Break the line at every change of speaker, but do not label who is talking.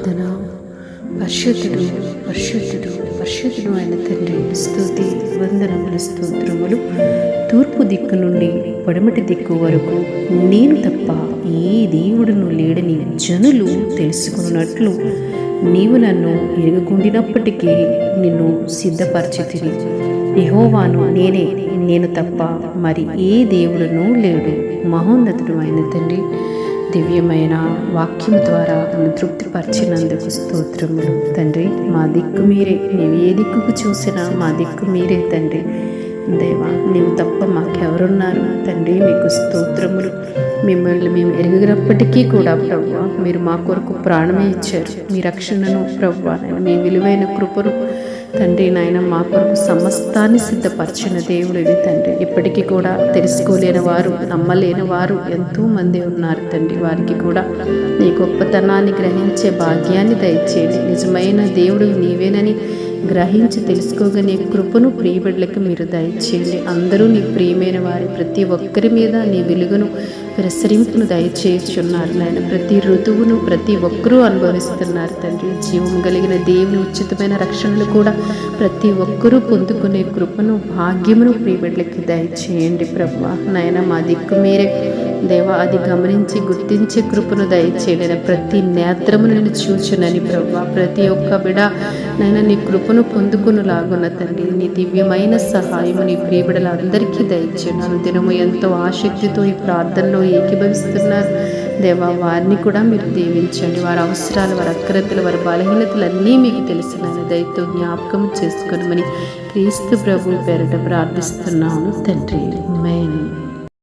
ప్రార్థన. పరిశుద్ధుడు పరిశుద్ధుడు పరిశుద్ధుడు అయిన తండ్రి, స్తుతి వందనములు స్తోత్రములు. తూర్పు దిక్కు నుండి పడమటి దిక్కు వరకు నేను తప్ప ఏ దేవుడును లేడని జనులు తెలుసుకున్నట్లు నీవు నన్ను ఎరుగుండినప్పటికీ నిన్ను సిద్ధపరిచితివి. యెహోవాను నేనే, నేను తప్ప మరి ఏ దేవుడును లేడు. మహోన్నతుడు అయిన తండ్రి, దివ్యమైన వాక్యం ద్వారా నన్ను తృప్తిపరిచినందుకు స్తోత్రములు తండ్రి. మా దిక్కు మీరే, నీవు ఏ దిక్కుకు చూసినా మా దిక్కు మీరే తండ్రి. దేవా, నీవు తప్ప మాకెవరున్నారు తండ్రి? మీకు స్తోత్రములు. మిమ్మల్ని మేము ఎరిగినప్పటికీ కూడా ప్రభువా, మీరు మా కొరకు ప్రాణమే ఇచ్చారు. మీ రక్షణను ప్రభువా, మీ విలువైన కృపను తండ్రి నాయన మా కొరకు సమస్తాన్ని సిద్ధపరిచిన దేవుడివి తండ్రి. ఇప్పటికీ కూడా తెలుసుకోలేని వారు, నమ్మలేని వారు ఎంతోమంది ఉన్నారు తండ్రి. వారికి కూడా నీ గొప్పతనాన్ని గ్రహించే భాగ్యాన్ని దయచేయండి. నిజమైన దేవుడు నీవేనని గ్రహించి తెలుసుకోగనే కృపను ప్రియబిడ్డలకు మీరు దయచేయండి. అందరూ నీ ప్రియమైన వారి ప్రతి ఒక్కరి మీద నీ వెలుగును ప్రసరింపును దయచేయుచున్నారు నాయన. ప్రతి ఋతువును ప్రతి ఒక్కరూ అనుభవిస్తున్నారు తండ్రి. జీవం కలిగిన దేవుని ఉచితమైన రక్షణలు కూడా ప్రతి ఒక్కరూ పొందుకునే కృపను భాగ్యమును ప్రియబిడ్డలకి దయచేయండి ప్రభువా. నాయన మా దిక్కు మీరే దేవా, అది గమనించి గుర్తించే కృపను దయచేయండి. ప్రతి నేత్రమును నేను చూచునని ప్రభువా, ప్రతి ఒక్క బిడ నైనా నీ కృపను పొందుకుని లాగున్న తండ్రి. నీ దివ్యమైన సహాయము నీ ప్రియబిడలందరికీ దయచేయండి. దినము ఎంతో ఆసక్తితో ఈ ప్రార్థనలో ఏకీభవిస్తున్నారు దేవా, వారిని కూడా మీరు దీవించండి. వారి అవసరాలు, వారి అక్రతలు, వారి బలహీనతలు అన్నీ మీకు తెలిసిన దయతో జ్ఞాపకం చేసుకోనమని క్రీస్తు ప్రభు పేరిట ప్రార్థిస్తున్నాను తండ్రి. ఆమేన్.